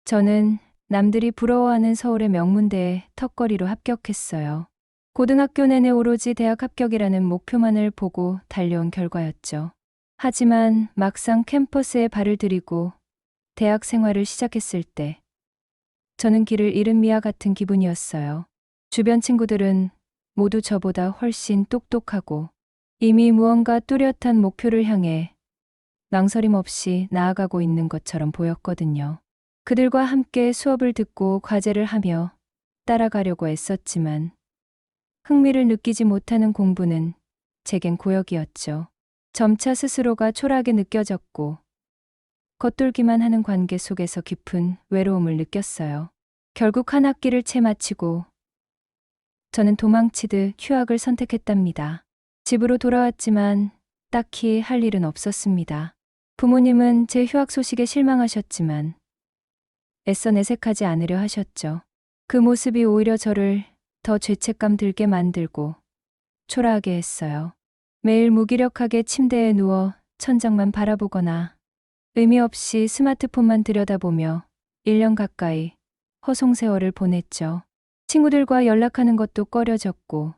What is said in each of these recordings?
저는 남들이 부러워하는 서울의 명문대에 턱걸이로 합격했어요. 고등학교 내내 오로지 대학 합격이라는 목표만을 보고 달려온 결과였죠. 하지만 막상 캠퍼스에 발을 들이고 대학 생활을 시작했을 때 저는 길을 잃은 미아 같은 기분이었어요. 주변 친구들은 모두 저보다 훨씬 똑똑하고 이미 무언가 뚜렷한 목표를 향해 망설임 없이 나아가고 있는 것처럼 보였거든요. 그들과 함께 수업을 듣고 과제를 하며 따라가려고 애썼지만 흥미를 느끼지 못하는 공부는 제겐 고역이었죠. 점차 스스로가 초라하게 느껴졌고 겉돌기만 하는 관계 속에서 깊은 외로움을 느꼈어요. 결국 한 학기를 채 마치고 저는 도망치듯 휴학을 선택했답니다. 집으로 돌아왔지만 딱히 할 일은 없었습니다. 부모님은 제 휴학 소식에 실망하셨지만 애써 내색하지 않으려 하셨죠. 그 모습이 오히려 저를 더 죄책감 들게 만들고 초라하게 했어요. 매일 무기력하게 침대에 누워 천장만 바라보거나 의미 없이 스마트폰만 들여다보며 1년 가까이 허송세월을 보냈죠. 친구들과 연락하는 것도 꺼려졌고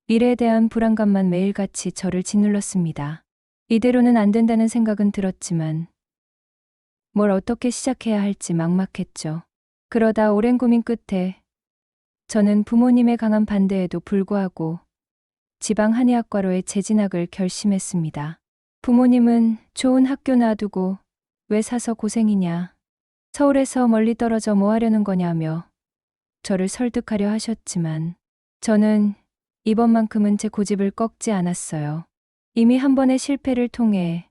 미래에 대한 불안감만 매일같이 저를 짓눌렀습니다. 이대로는 안 된다는 생각은 들었지만 뭘 어떻게 시작해야 할지 막막했죠. 그러다 오랜 고민 끝에 저는 부모님의 강한 반대에도 불구하고 지방 한의학과로의 재진학을 결심했습니다. 부모님은 좋은 학교 놔두고 왜 사서 고생이냐, 서울에서 멀리 떨어져 뭐 하려는 거냐며 저를 설득하려 하셨지만 저는 이번만큼은 제 고집을 꺾지 않았어요. 이미 한 번의 실패를 통해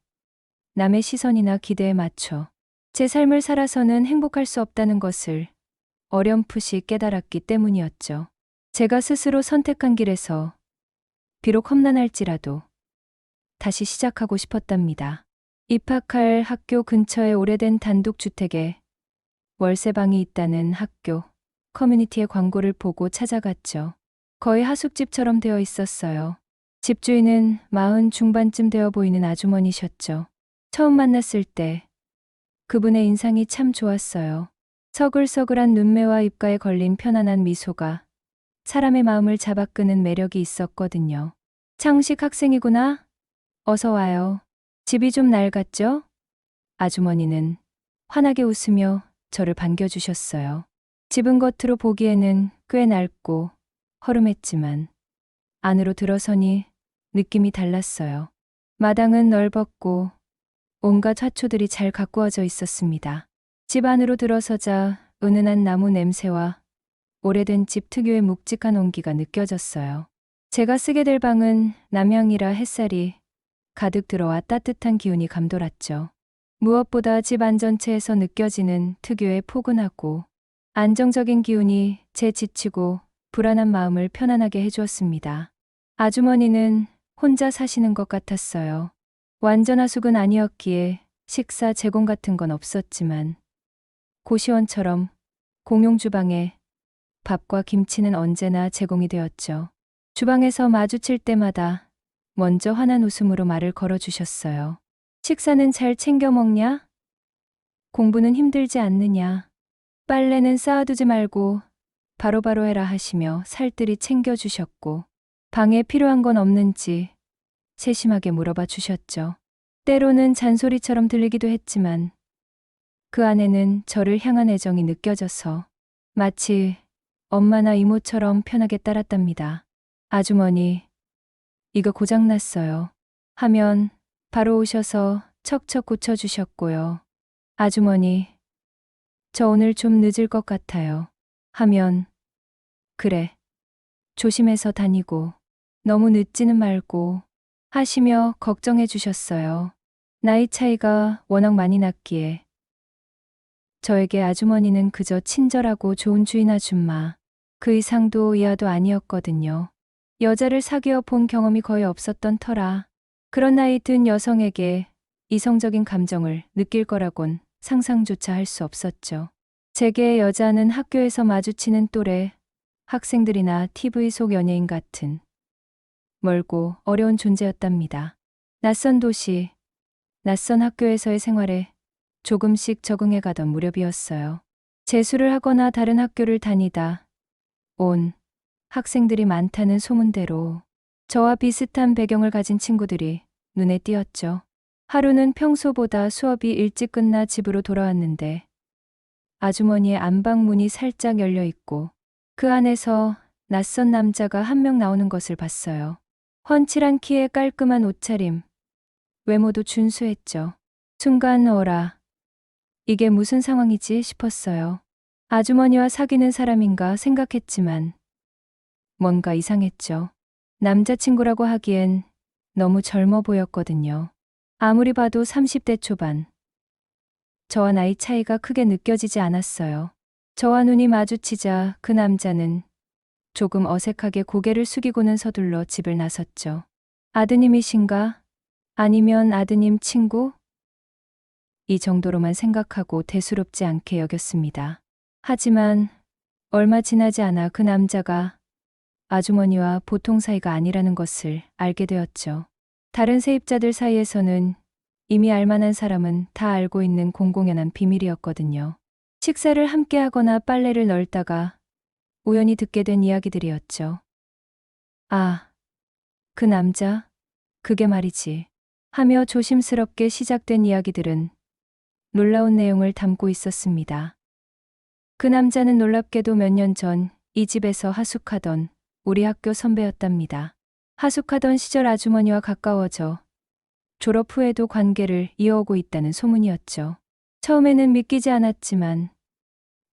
남의 시선이나 기대에 맞춰 제 삶을 살아서는 행복할 수 없다는 것을 어렴풋이 깨달았기 때문이었죠. 제가 스스로 선택한 길에서 비록 험난할지라도 다시 시작하고 싶었답니다. 입학할 학교 근처의 오래된 단독주택에 월세방이 있다는 학교 커뮤니티의 광고를 보고 찾아갔죠. 거의 하숙집처럼 되어 있었어요. 집주인은 40 중반쯤 되어 보이는 아주머니셨죠. 처음 만났을 때 그분의 인상이 참 좋았어요. 서글서글한 눈매와 입가에 걸린 편안한 미소가 사람의 마음을 잡아끄는 매력이 있었거든요. 창식 학생이구나. 어서 와요. 집이 좀 낡았죠? 아주머니는 환하게 웃으며 저를 반겨주셨어요. 집은 겉으로 보기에는 꽤 낡고 허름했지만 안으로 들어서니 느낌이 달랐어요. 마당은 넓었고 온갖 화초들이 잘 가꾸어져 있었습니다. 집 안으로 들어서자 은은한 나무 냄새와 오래된 집 특유의 묵직한 온기가 느껴졌어요. 제가 쓰게 될 방은 남향이라 햇살이 가득 들어와 따뜻한 기운이 감돌았죠. 무엇보다 집 안 전체에서 느껴지는 특유의 포근하고 안정적인 기운이 제 지치고 불안한 마음을 편안하게 해주었습니다. 아주머니는 혼자 사시는 것 같았어요. 완전 하숙은 아니었기에 식사 제공 같은 건 없었지만 고시원처럼 공용 주방에 밥과 김치는 언제나 제공이 되었죠. 주방에서 마주칠 때마다 먼저 환한 웃음으로 말을 걸어주셨어요. 식사는 잘 챙겨 먹냐? 공부는 힘들지 않느냐? 빨래는 쌓아두지 말고 바로바로 해라 하시며 살뜰히 챙겨주셨고 방에 필요한 건 없는지 세심하게 물어봐 주셨죠. 때로는 잔소리처럼 들리기도 했지만 그 안에는 저를 향한 애정이 느껴져서 마치 엄마나 이모처럼 편하게 따랐답니다. 아주머니, 이거 고장났어요. 하면 바로 오셔서 척척 고쳐주셨고요. 아주머니, 저 오늘 좀 늦을 것 같아요. 하면 그래, 조심해서 다니고 너무 늦지는 말고 하시며 걱정해 주셨어요. 나이 차이가 워낙 많이 났기에 저에게 아주머니는 그저 친절하고 좋은 주인 아줌마, 그 이상도 이하도 아니었거든요. 여자를 사귀어 본 경험이 거의 없었던 터라 그런 나이 든 여성에게 이성적인 감정을 느낄 거라곤 상상조차 할 수 없었죠. 제게 여자는 학교에서 마주치는 또래 학생들이나 TV 속 연예인 같은 멀고 어려운 존재였답니다. 낯선 도시, 낯선 학교에서의 생활에 조금씩 적응해 가던 무렵이었어요. 재수를 하거나 다른 학교를 다니다 온 학생들이 많다는 소문대로 저와 비슷한 배경을 가진 친구들이 눈에 띄었죠. 하루는 평소보다 수업이 일찍 끝나 집으로 돌아왔는데 아주머니의 안방문이 살짝 열려 있고 그 안에서 낯선 남자가 한 명 나오는 것을 봤어요. 훤칠한 키에 깔끔한 옷차림, 외모도 준수했죠. 순간 어라, 이게 무슨 상황이지 싶었어요. 아주머니와 사귀는 사람인가 생각했지만 뭔가 이상했죠. 남자친구라고 하기엔 너무 젊어 보였거든요. 아무리 봐도 30대 초반. 저와 나이 차이가 크게 느껴지지 않았어요. 저와 눈이 마주치자 그 남자는 조금 어색하게 고개를 숙이고는 서둘러 집을 나섰죠. 아드님이신가? 아니면 아드님 친구? 이 정도로만 생각하고 대수롭지 않게 여겼습니다. 하지만 얼마 지나지 않아 그 남자가 아주머니와 보통 사이가 아니라는 것을 알게 되었죠. 다른 세입자들 사이에서는 이미 알만한 사람은 다 알고 있는 공공연한 비밀이었거든요. 식사를 함께 하거나 빨래를 널다가 우연히 듣게 된 이야기들이었죠. 아, 그 남자? 그게 말이지. 하며 조심스럽게 시작된 이야기들은 놀라운 내용을 담고 있었습니다. 그 남자는 놀랍게도 몇 년 전 이 집에서 하숙하던 우리 학교 선배였답니다. 하숙하던 시절 아주머니와 가까워져 졸업 후에도 관계를 이어오고 있다는 소문이었죠. 처음에는 믿기지 않았지만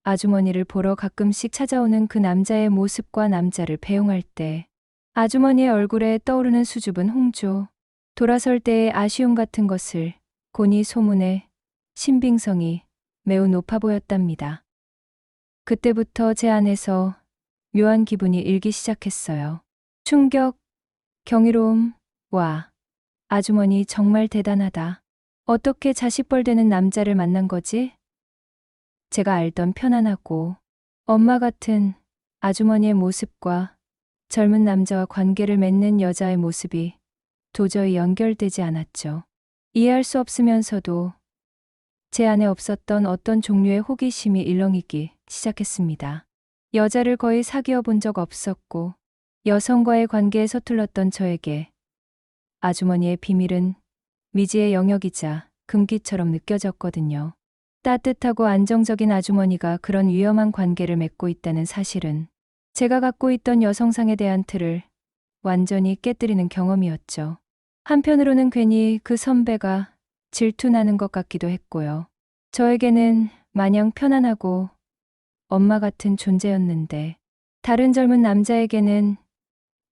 아주머니를 보러 가끔씩 찾아오는 그 남자의 모습과 남자를 배웅할 때 아주머니의 얼굴에 떠오르는 수줍은 홍조, 돌아설 때의 아쉬움 같은 것을 고니 소문에 신빙성이 매우 높아 보였답니다. 그때부터 제 안에서 묘한 기분이 일기 시작했어요. 충격, 경이로움, 와, 아주머니 정말 대단하다. 어떻게 자식뻘 되는 남자를 만난 거지? 제가 알던 편안하고 엄마 같은 아주머니의 모습과 젊은 남자와 관계를 맺는 여자의 모습이 도저히 연결되지 않았죠. 이해할 수 없으면서도 제 안에 없었던 어떤 종류의 호기심이 일렁이기 시작했습니다. 여자를 거의 사귀어 본 적 없었고 여성과의 관계에 서툴렀던 저에게 아주머니의 비밀은 미지의 영역이자 금기처럼 느껴졌거든요. 따뜻하고 안정적인 아주머니가 그런 위험한 관계를 맺고 있다는 사실은 제가 갖고 있던 여성상에 대한 틀을 완전히 깨뜨리는 경험이었죠. 한편으로는 괜히 그 선배가 질투나는 것 같기도 했고요. 저에게는 마냥 편안하고 엄마 같은 존재였는데 다른 젊은 남자에게는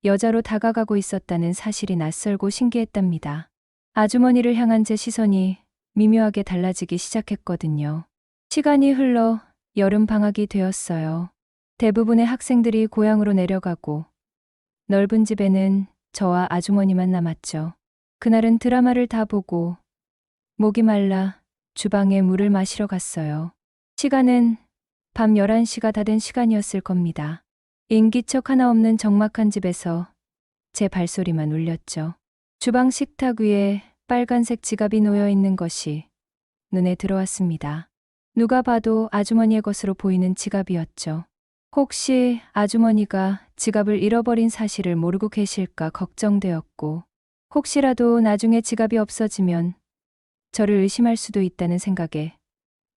여자로 다가가고 있었다는 사실이 낯설고 신기했답니다. 아주머니를 향한 제 시선이 미묘하게 달라지기 시작했거든요. 시간이 흘러 여름 방학이 되었어요. 대부분의 학생들이 고향으로 내려가고 넓은 집에는 저와 아주머니만 남았죠. 그날은 드라마를 다 보고 목이 말라 주방에 물을 마시러 갔어요. 시간은 밤 11시가 다 된 시간이었을 겁니다. 인기척 하나 없는 적막한 집에서 제 발소리만 울렸죠. 주방 식탁 위에 빨간색 지갑이 놓여 있는 것이 눈에 들어왔습니다. 누가 봐도 아주머니의 것으로 보이는 지갑이었죠. 혹시 아주머니가 지갑을 잃어버린 사실을 모르고 계실까 걱정되었고, 혹시라도 나중에 지갑이 없어지면 저를 의심할 수도 있다는 생각에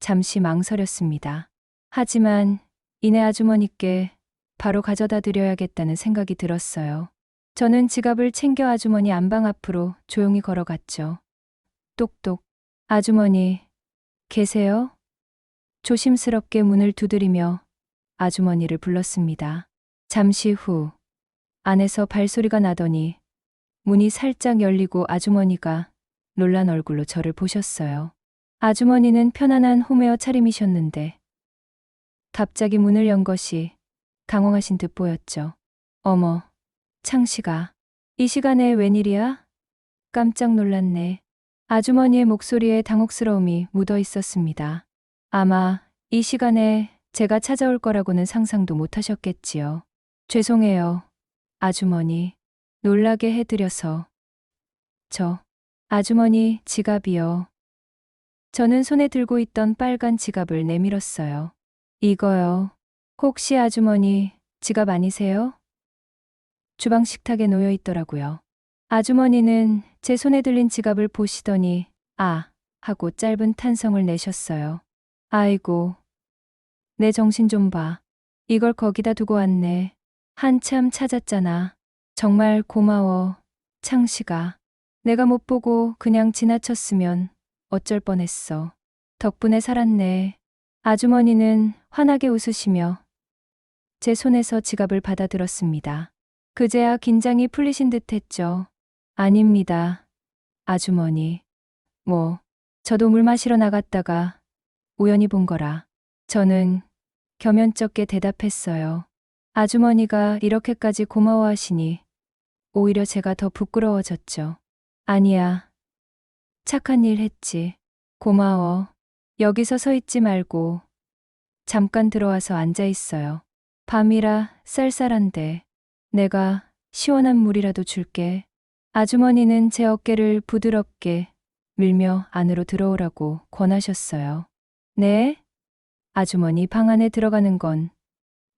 잠시 망설였습니다. 하지만 이내 아주머니께 바로 가져다 드려야겠다는 생각이 들었어요. 저는 지갑을 챙겨 아주머니 안방 앞으로 조용히 걸어갔죠. 똑똑. 아주머니, 계세요? 조심스럽게 문을 두드리며 아주머니를 불렀습니다. 잠시 후 안에서 발소리가 나더니 문이 살짝 열리고 아주머니가 놀란 얼굴로 저를 보셨어요. 아주머니는 편안한 홈웨어 차림이셨는데 갑자기 문을 연 것이 당황하신 듯 보였죠. 어머, 창식아. 이 시간에 웬일이야? 깜짝 놀랐네. 아주머니의 목소리에 당혹스러움이 묻어 있었습니다. 아마 이 시간에 제가 찾아올 거라고는 상상도 못 하셨겠지요. 죄송해요, 아주머니. 놀라게 해드려서. 아주머니 지갑이요. 저는 손에 들고 있던 빨간 지갑을 내밀었어요. 이거요. 혹시 아주머니 지갑 아니세요? 주방 식탁에 놓여 있더라고요. 아주머니는 제 손에 들린 지갑을 보시더니 아 하고 짧은 탄성을 내셨어요. 아이고, 내 정신 좀 봐. 이걸 거기다 두고 왔네. 한참 찾았잖아. 정말 고마워, 창식아. 내가 못 보고 그냥 지나쳤으면 어쩔 뻔했어. 덕분에 살았네. 아주머니는 환하게 웃으시며 제 손에서 지갑을 받아들었습니다. 그제야 긴장이 풀리신 듯 했죠. 아닙니다, 아주머니. 저도 물 마시러 나갔다가 우연히 본 거라. 저는 겸연쩍게 대답했어요. 아주머니가 이렇게까지 고마워하시니 오히려 제가 더 부끄러워졌죠. 아니야, 착한 일 했지. 고마워. 여기서 서 있지 말고 잠깐 들어와서 앉아 있어요. 밤이라 쌀쌀한데 내가 시원한 물이라도 줄게. 아주머니는 제 어깨를 부드럽게 밀며 안으로 들어오라고 권하셨어요. 네? 아주머니 방 안에 들어가는 건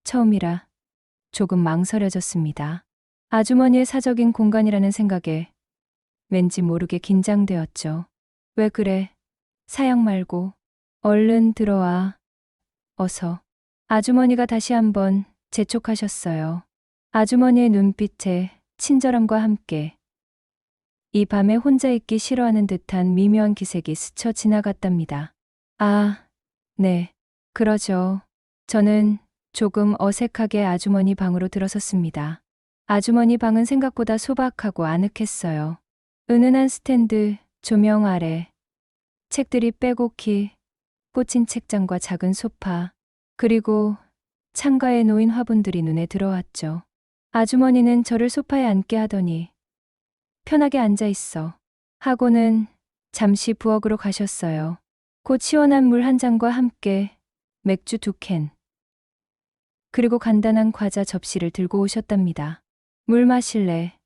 처음이라 조금 망설여졌습니다. 아주머니의 사적인 공간이라는 생각에 왠지 모르게 긴장되었죠. 왜 그래? 사양 말고 얼른 들어와. 어서. 아주머니가 다시 한번 재촉하셨어요. 아주머니의 눈빛에 친절함과 함께 이 밤에 혼자 있기 싫어하는 듯한 미묘한 기색이 스쳐 지나갔답니다. 아, 네. 그러죠. 저는 조금 어색하게 아주머니 방으로 들어섰습니다. 아주머니 방은 생각보다 소박하고 아늑했어요. 은은한 스탠드, 조명 아래, 책들이 빼곡히 꽂힌 책장과 작은 소파, 그리고 창가에 놓인 화분들이 눈에 들어왔죠. 아주머니는 저를 소파에 앉게 하더니 편하게 앉아 있어 하고는 잠시 부엌으로 가셨어요. 곧 시원한 물 한 잔과 함께 맥주 2캔, 그리고 간단한 과자 접시를 들고 오셨답니다. 물 마실래?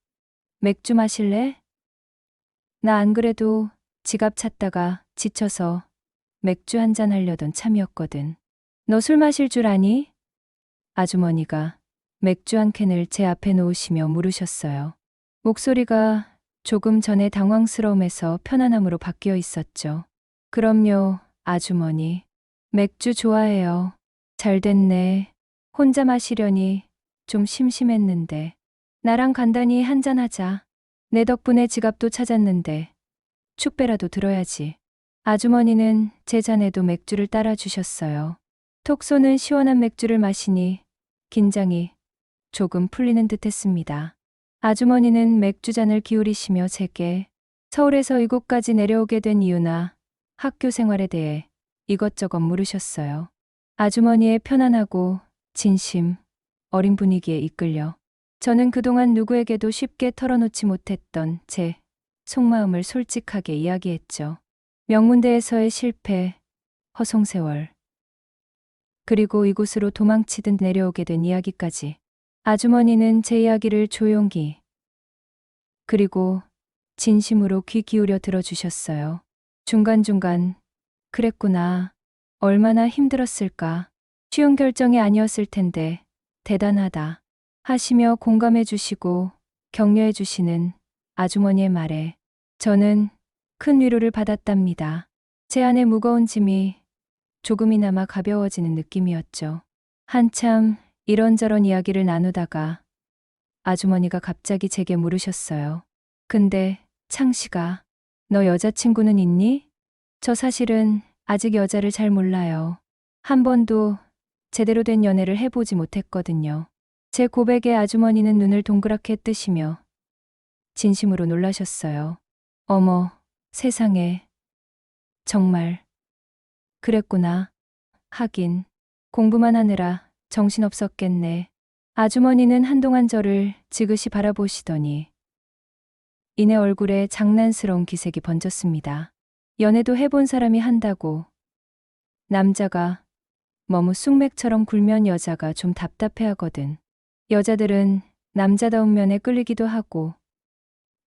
맥주 마실래? 나 안 그래도 지갑 찾다가 지쳐서 맥주 한 잔 하려던 참이었거든. 너 술 마실 줄 아니? 아주머니가 맥주 한 캔을 제 앞에 놓으시며 물으셨어요. 목소리가 조금 전의 당황스러움에서 편안함으로 바뀌어 있었죠. 그럼요, 아주머니. 맥주 좋아해요. 잘 됐네. 혼자 마시려니 좀 심심했는데. 나랑 간단히 한잔하자. 내 덕분에 지갑도 찾았는데 축배라도 들어야지. 아주머니는 제 잔에도 맥주를 따라 주셨어요. 톡 쏘는 시원한 맥주를 마시니 긴장이 조금 풀리는 듯 했습니다. 아주머니는 맥주잔을 기울이시며 제게 서울에서 이곳까지 내려오게 된 이유나 학교 생활에 대해 이것저것 물으셨어요. 아주머니의 편안하고 진심, 어린 분위기에 이끌려 저는 그동안 누구에게도 쉽게 털어놓지 못했던 제 속마음을 솔직하게 이야기했죠. 명문대에서의 실패, 허송세월, 그리고 이곳으로 도망치듯 내려오게 된 이야기까지. 아주머니는 제 이야기를 조용히 그리고 진심으로 귀 기울여 들어주셨어요. 중간중간 그랬구나. 얼마나 힘들었을까. 쉬운 결정이 아니었을 텐데 대단하다 하시며 공감해 주시고 격려해 주시는 아주머니의 말에 저는 큰 위로를 받았답니다. 제 안에 무거운 짐이 조금이나마 가벼워지는 느낌이었죠. 한참 이런저런 이야기를 나누다가 아주머니가 갑자기 제게 물으셨어요. 근데 창식아, 너 여자친구는 있니? 저 사실은 아직 여자를 잘 몰라요. 한 번도 제대로 된 연애를 해보지 못했거든요. 제 고백에 아주머니는 눈을 동그랗게 뜨시며 진심으로 놀라셨어요. 어머, 세상에. 정말. 그랬구나. 하긴 공부만 하느라 정신없었겠네. 아주머니는 한동안 저를 지그시 바라보시더니 이내 얼굴에 장난스러운 기색이 번졌습니다. 연애도 해본 사람이 한다고. 남자가 머무 쑥맥처럼 굴면 여자가 좀 답답해하거든. 여자들은 남자다운 면에 끌리기도 하고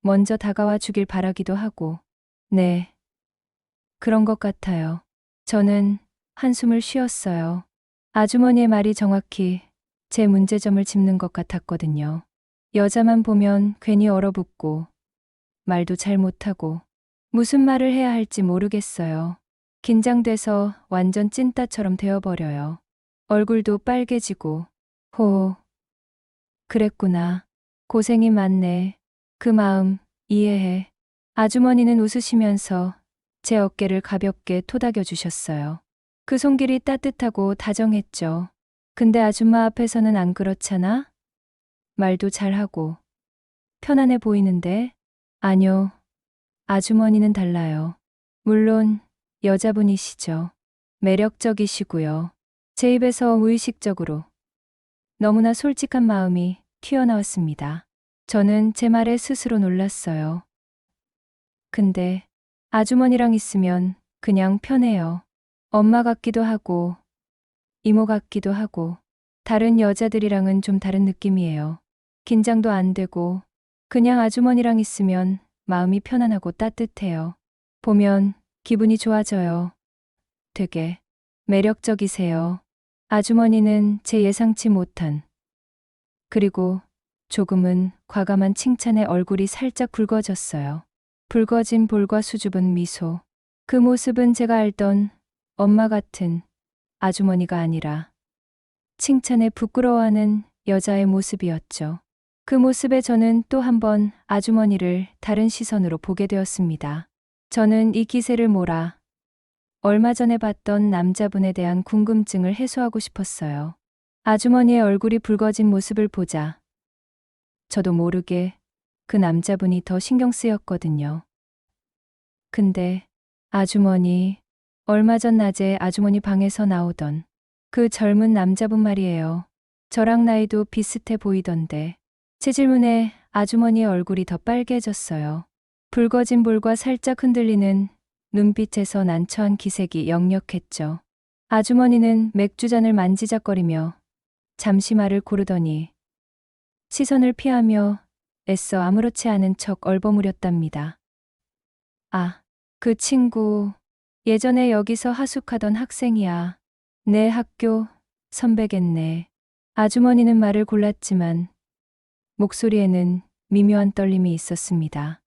먼저 다가와 주길 바라기도 하고. 네, 그런 것 같아요. 저는 한숨을 쉬었어요. 아주머니의 말이 정확히 제 문제점을 짚는 것 같았거든요. 여자만 보면 괜히 얼어붙고 말도 잘 못하고 무슨 말을 해야 할지 모르겠어요. 긴장돼서 완전 찐따처럼 되어버려요. 얼굴도 빨개지고 호, 그랬구나. 고생이 많네. 그 마음 이해해. 아주머니는 웃으시면서 제 어깨를 가볍게 토닥여 주셨어요. 그 손길이 따뜻하고 다정했죠. 근데 아줌마 앞에서는 안 그렇잖아? 말도 잘하고 편안해 보이는데? 아뇨, 아주머니는 달라요. 물론 여자분이시죠. 매력적이시고요. 제 입에서 무의식적으로 너무나 솔직한 마음이 튀어나왔습니다. 저는 제 말에 스스로 놀랐어요. 근데 아주머니랑 있으면 그냥 편해요. 엄마 같기도 하고 이모 같기도 하고 다른 여자들이랑은 좀 다른 느낌이에요. 긴장도 안 되고 그냥 아주머니랑 있으면 마음이 편안하고 따뜻해요. 보면 기분이 좋아져요. 되게 매력적이세요. 아주머니는 제 예상치 못한 그리고 조금은 과감한 칭찬에 얼굴이 살짝 붉어졌어요. 붉어진 볼과 수줍은 미소. 그 모습은 제가 알던 엄마 같은 아주머니가 아니라 칭찬에 부끄러워하는 여자의 모습이었죠. 그 모습에 저는 또 한 번 아주머니를 다른 시선으로 보게 되었습니다. 저는 이 기세를 몰아 얼마 전에 봤던 남자분에 대한 궁금증을 해소하고 싶었어요. 아주머니의 얼굴이 붉어진 모습을 보자 저도 모르게 그 남자분이 더 신경 쓰였거든요. 근데 아주머니, 얼마 전 낮에 아주머니 방에서 나오던 그 젊은 남자분 말이에요. 저랑 나이도 비슷해 보이던데 제 질문에 아주머니의 얼굴이 더 빨개졌어요. 붉어진 볼과 살짝 흔들리는 눈빛에서 난처한 기색이 역력했죠. 아주머니는 맥주잔을 만지작거리며 잠시 말을 고르더니 시선을 피하며 애써 아무렇지 않은 척 얼버무렸답니다. 아, 그 친구 예전에 여기서 하숙하던 학생이야. 내 학교 선배겠네. 아주머니는 말을 골랐지만 목소리에는 미묘한 떨림이 있었습니다.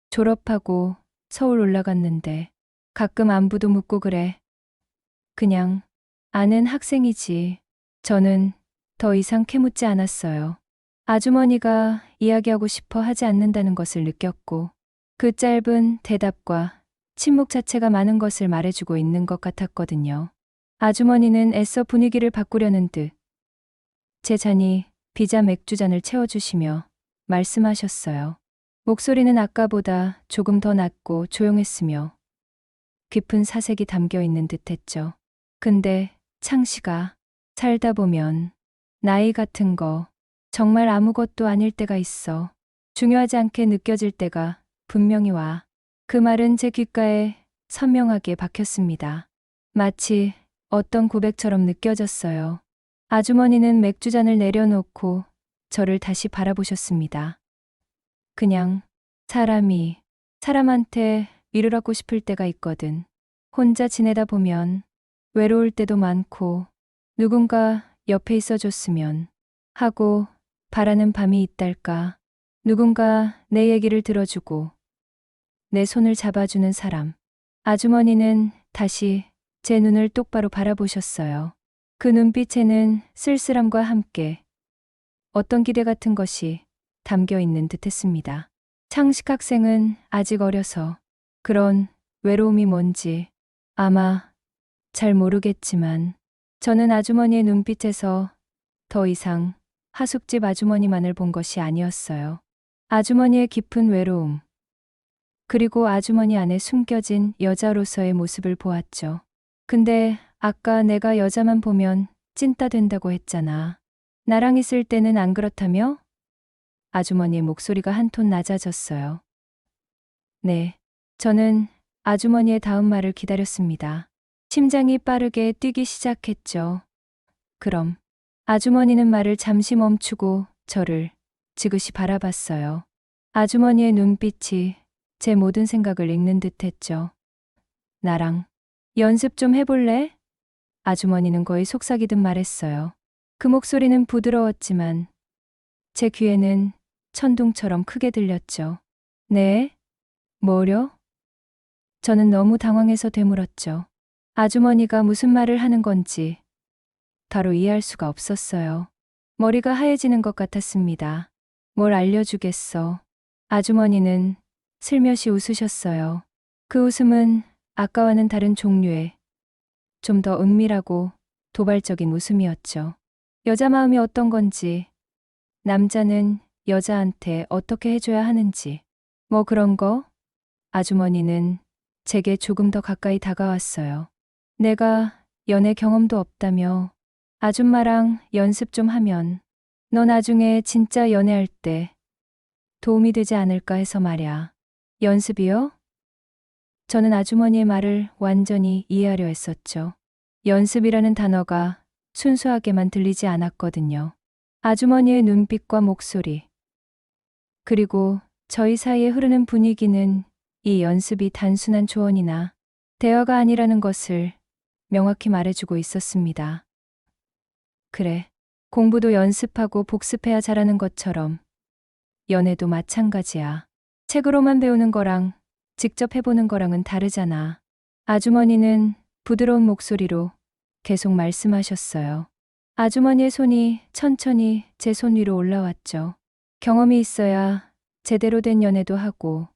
졸업하고 서울 올라갔는데 가끔 안부도 묻고 그래. 그냥 아는 학생이지. 저는 더 이상 캐묻지 않았어요. 아주머니가 이야기하고 싶어 하지 않는다는 것을 느꼈고 그 짧은 대답과 침묵 자체가 많은 것을 말해주고 있는 것 같았거든요. 아주머니는 애써 분위기를 바꾸려는 듯 제 잔이 비자 맥주잔을 채워주시며 말씀하셨어요. 목소리는 아까보다 조금 더 낮고 조용했으며 깊은 사색이 담겨 있는 듯했죠. 근데 창씨가 살다 보면 나이 같은 거 정말 아무것도 아닐 때가 있어. 중요하지 않게 느껴질 때가 분명히 와. 그 말은 제 귓가에 선명하게 박혔습니다. 마치 어떤 고백처럼 느껴졌어요. 아주머니는 맥주잔을 내려놓고 저를 다시 바라보셨습니다. 그냥 사람이 사람한테 위로받고 싶을 때가 있거든. 혼자 지내다 보면 외로울 때도 많고 누군가 옆에 있어줬으면 하고 바라는 밤이 있달까. 누군가 내 얘기를 들어주고 내 손을 잡아주는 사람. 아주머니는 다시 제 눈을 똑바로 바라보셨어요. 그 눈빛에는 쓸쓸함과 함께 어떤 기대 같은 것이 담겨 있는 듯했습니다. 창식 학생은 아직 어려서 그런 외로움이 뭔지 아마 잘 모르겠지만 저는 아주머니의 눈빛에서 더 이상 하숙집 아주머니만을 본 것이 아니었어요. 아주머니의 깊은 외로움, 그리고 아주머니 안에 숨겨진 여자로서의 모습을 보았죠. 근데 아까 내가 여자만 보면 찐따 된다고 했잖아. 나랑 있을 때는 안 그렇다며? 아주머니의 목소리가 한 톤 낮아졌어요. 네, 저는 아주머니의 다음 말을 기다렸습니다. 심장이 빠르게 뛰기 시작했죠. 그럼 아주머니는 말을 잠시 멈추고 저를 지그시 바라봤어요. 아주머니의 눈빛이 제 모든 생각을 읽는 듯했죠. 나랑 연습 좀 해볼래? 아주머니는 거의 속삭이듯 말했어요. 그 목소리는 부드러웠지만 제 귀에는 천둥처럼 크게 들렸죠. 네? 뭐려? 저는 너무 당황해서 되물었죠. 아주머니가 무슨 말을 하는 건지 바로 이해할 수가 없었어요. 머리가 하얘지는 것 같았습니다. 뭘 알려주겠어. 아주머니는 슬며시 웃으셨어요. 그 웃음은 아까와는 다른 종류의 좀 더 은밀하고 도발적인 웃음이었죠. 여자 마음이 어떤 건지, 남자는 여자한테 어떻게 해줘야 하는지, 뭐 그런 거? 아주머니는 제게 조금 더 가까이 다가왔어요. 내가 연애 경험도 없다며 아줌마랑 연습 좀 하면 너 나중에 진짜 연애할 때 도움이 되지 않을까 해서 말야. 연습이요? 저는 아주머니의 말을 완전히 이해하려 했었죠. 연습이라는 단어가 순수하게만 들리지 않았거든요. 아주머니의 눈빛과 목소리, 그리고 저희 사이에 흐르는 분위기는 이 연습이 단순한 조언이나 대화가 아니라는 것을 명확히 말해주고 있었습니다. 그래, 공부도 연습하고 복습해야 잘하는 것처럼 연애도 마찬가지야. 책으로만 배우는 거랑 직접 해보는 거랑은 다르잖아. 아주머니는 부드러운 목소리로 계속 말씀하셨어요. 아주머니의 손이 천천히 제 손 위로 올라왔죠. 경험이 있어야 제대로 된 연애도 하고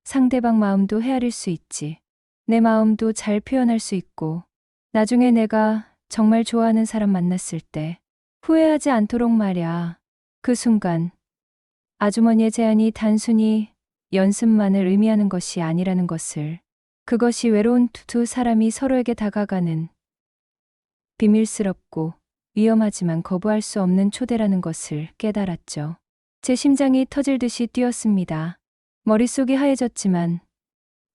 상대방 마음도 헤아릴 수 있지. 내 마음도 잘 표현할 수 있고 나중에 내가 정말 좋아하는 사람 만났을 때 후회하지 않도록 말야. 그 순간 아주머니의 제안이 단순히 연습만을 의미하는 것이 아니라는 것을, 그것이 외로운 두 사람이 서로에게 다가가는 비밀스럽고 위험하지만 거부할 수 없는 초대라는 것을 깨달았죠. 제 심장이 터질 듯이 뛰었습니다. 머릿속이 하얘졌지만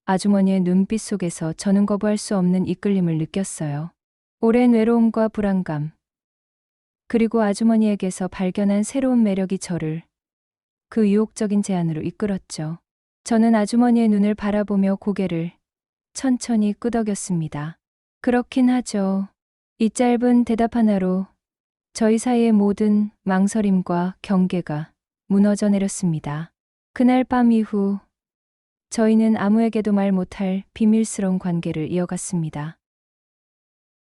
아주머니의 눈빛 속에서 저는 거부할 수 없는 이끌림을 느꼈어요. 오랜 외로움과 불안감, 그리고 아주머니에게서 발견한 새로운 매력이 저를 그 유혹적인 제안으로 이끌었죠. 저는 아주머니의 눈을 바라보며 고개를 천천히 끄덕였습니다. 그렇긴 하죠. 이 짧은 대답 하나로 저희 사이의 모든 망설임과 경계가 무너져 내렸습니다. 그날 밤 이후 저희는 아무에게도 말 못할 비밀스러운 관계를 이어갔습니다.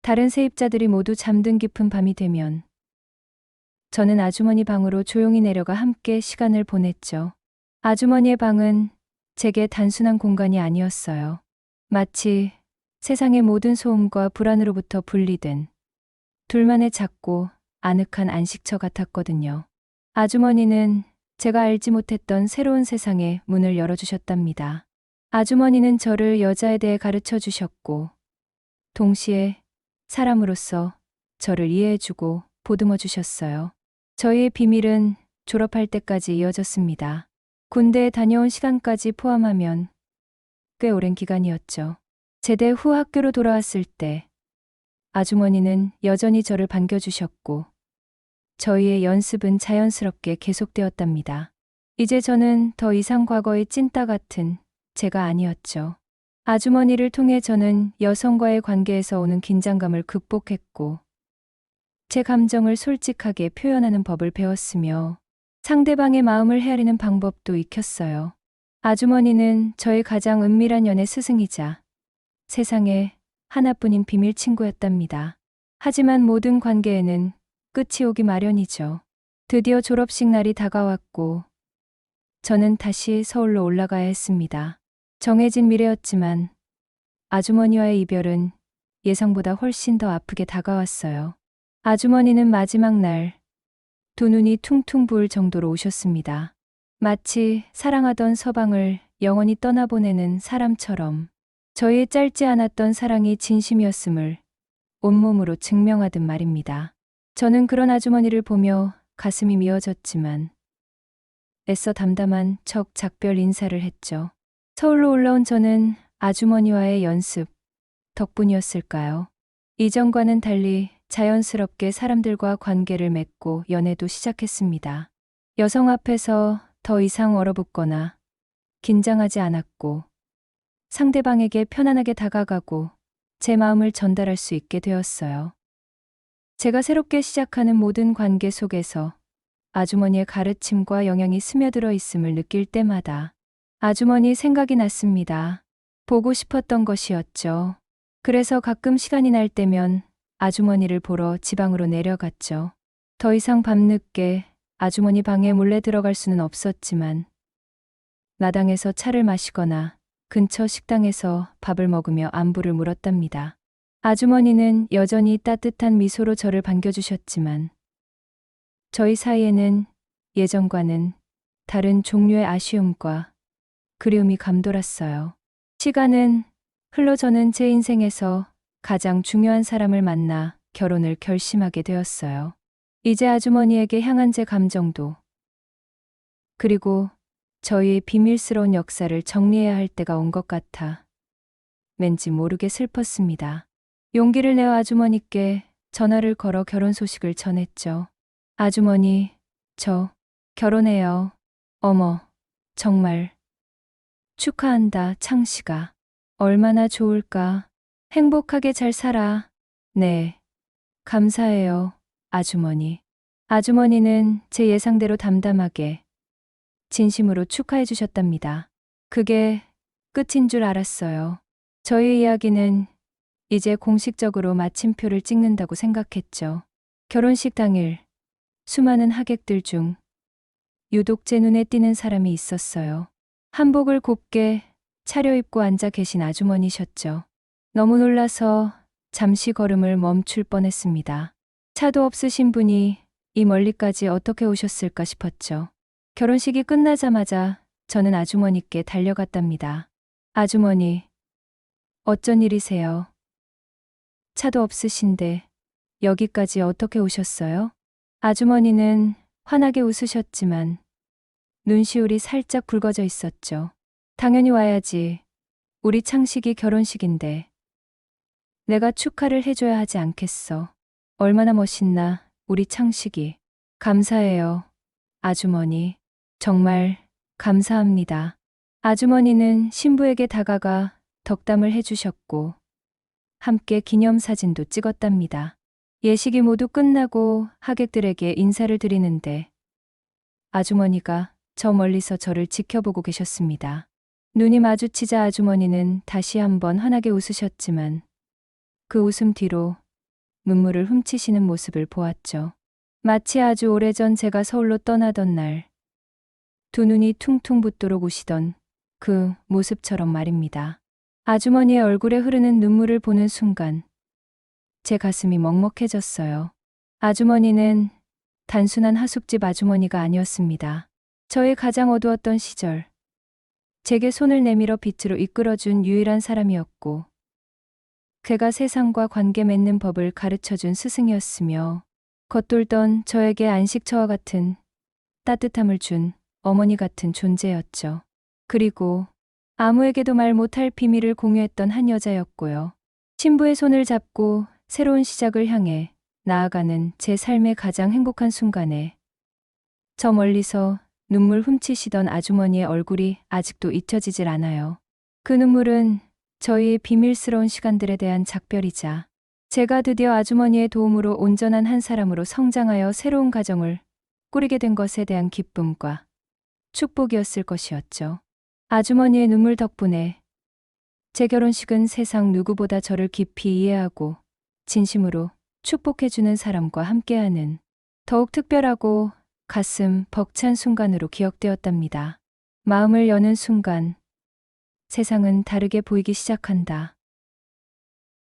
다른 세입자들이 모두 잠든 깊은 밤이 되면 저는 아주머니 방으로 조용히 내려가 함께 시간을 보냈죠. 아주머니의 방은 제게 단순한 공간이 아니었어요. 마치 세상의 모든 소음과 불안으로부터 분리된 둘만의 작고 아늑한 안식처 같았거든요. 아주머니는 제가 알지 못했던 새로운 세상의 문을 열어주셨답니다. 아주머니는 저를 여자에 대해 가르쳐 주셨고, 동시에 사람으로서 저를 이해해주고 보듬어 주셨어요. 저희의 비밀은 졸업할 때까지 이어졌습니다. 군대에 다녀온 시간까지 포함하면 꽤 오랜 기간이었죠. 제대 후 학교로 돌아왔을 때 아주머니는 여전히 저를 반겨주셨고 저희의 연습은 자연스럽게 계속되었답니다. 이제 저는 더 이상 과거의 찐따 같은 제가 아니었죠. 아주머니를 통해 저는 여성과의 관계에서 오는 긴장감을 극복했고 제 감정을 솔직하게 표현하는 법을 배웠으며 상대방의 마음을 헤아리는 방법도 익혔어요. 아주머니는 저의 가장 은밀한 연애 스승이자 세상에 하나뿐인 비밀 친구였답니다. 하지만 모든 관계에는 끝이 오기 마련이죠. 드디어 졸업식 날이 다가왔고 저는 다시 서울로 올라가야 했습니다. 정해진 미래였지만 아주머니와의 이별은 예상보다 훨씬 더 아프게 다가왔어요. 아주머니는 마지막 날 두 눈이 퉁퉁 부을 정도로 우셨습니다. 마치 사랑하던 서방을 영원히 떠나보내는 사람처럼 저희의 짧지 않았던 사랑이 진심이었음을 온몸으로 증명하듯 말입니다. 저는 그런 아주머니를 보며 가슴이 미어졌지만 애써 담담한 척 작별 인사를 했죠. 서울로 올라온 저는 아주머니와의 연습 덕분이었을까요? 이전과는 달리 자연스럽게 사람들과 관계를 맺고 연애도 시작했습니다. 여성 앞에서 더 이상 얼어붙거나 긴장하지 않았고 상대방에게 편안하게 다가가고 제 마음을 전달할 수 있게 되었어요. 제가 새롭게 시작하는 모든 관계 속에서 아주머니의 가르침과 영향이 스며들어 있음을 느낄 때마다 아주머니 생각이 났습니다. 보고 싶었던 것이었죠. 그래서 가끔 시간이 날 때면 아주머니를 보러 지방으로 내려갔죠. 더 이상 밤늦게 아주머니 방에 몰래 들어갈 수는 없었지만 마당에서 차를 마시거나 근처 식당에서 밥을 먹으며 안부를 물었답니다. 아주머니는 여전히 따뜻한 미소로 저를 반겨주셨지만 저희 사이에는 예전과는 다른 종류의 아쉬움과 그리움이 감돌았어요. 시간은 흘러 저는 제 인생에서 가장 중요한 사람을 만나 결혼을 결심하게 되었어요. 이제 아주머니에게 향한 제 감정도 그리고 저희의 비밀스러운 역사를 정리해야 할 때가 온 것 같아 왠지 모르게 슬펐습니다. 용기를 내어 아주머니께 전화를 걸어 결혼 소식을 전했죠. 아주머니, 저 결혼해요. 어머, 정말 축하한다, 창씨가. 얼마나 좋을까. 행복하게 잘 살아. 네, 감사해요, 아주머니. 아주머니는 제 예상대로 담담하게 진심으로 축하해 주셨답니다. 그게 끝인 줄 알았어요. 저희 이야기는 이제 공식적으로 마침표를 찍는다고 생각했죠. 결혼식 당일 수많은 하객들 중 유독 제 눈에 띄는 사람이 있었어요. 한복을 곱게 차려입고 앉아 계신 아주머니셨죠. 너무 놀라서 잠시 걸음을 멈출 뻔했습니다. 차도 없으신 분이 이 멀리까지 어떻게 오셨을까 싶었죠. 결혼식이 끝나자마자 저는 아주머니께 달려갔답니다. 아주머니, 어쩐 일이세요? 차도 없으신데 여기까지 어떻게 오셨어요? 아주머니는 환하게 웃으셨지만 눈시울이 살짝 붉어져 있었죠. 당연히 와야지. 우리 창식이 결혼식인데. 내가 축하를 해줘야 하지 않겠어. 얼마나 멋있나, 우리 창식이. 감사해요, 아주머니. 정말 감사합니다. 아주머니는 신부에게 다가가 덕담을 해주셨고 함께 기념사진도 찍었답니다. 예식이 모두 끝나고 하객들에게 인사를 드리는데 아주머니가 저 멀리서 저를 지켜보고 계셨습니다. 눈이 마주치자 아주머니는 다시 한번 환하게 웃으셨지만 그 웃음 뒤로 눈물을 훔치시는 모습을 보았죠. 마치 아주 오래전 제가 서울로 떠나던 날 두 눈이 퉁퉁 붓도록 우시던 그 모습처럼 말입니다. 아주머니의 얼굴에 흐르는 눈물을 보는 순간 제 가슴이 먹먹해졌어요. 아주머니는 단순한 하숙집 아주머니가 아니었습니다. 저의 가장 어두웠던 시절, 제게 손을 내밀어 빛으로 이끌어준 유일한 사람이었고, 그가 세상과 관계 맺는 법을 가르쳐준 스승이었으며, 겉돌던 저에게 안식처와 같은 따뜻함을 준 어머니 같은 존재였죠. 그리고 아무에게도 말 못할 비밀을 공유했던 한 여자였고요. 신부의 손을 잡고 새로운 시작을 향해 나아가는 제 삶의 가장 행복한 순간에 저 멀리서 눈물 훔치시던 아주머니의 얼굴이 아직도 잊혀지질 않아요. 그 눈물은 저희의 비밀스러운 시간들에 대한 작별이자 제가 드디어 아주머니의 도움으로 온전한 한 사람으로 성장하여 새로운 가정을 꾸리게 된 것에 대한 기쁨과 축복이었을 것이었죠. 아주머니의 눈물 덕분에 제 결혼식은 세상 누구보다 저를 깊이 이해하고 진심으로 축복해주는 사람과 함께하는 더욱 특별하고 가슴 벅찬 순간으로 기억되었답니다. 마음을 여는 순간 세상은 다르게 보이기 시작한다.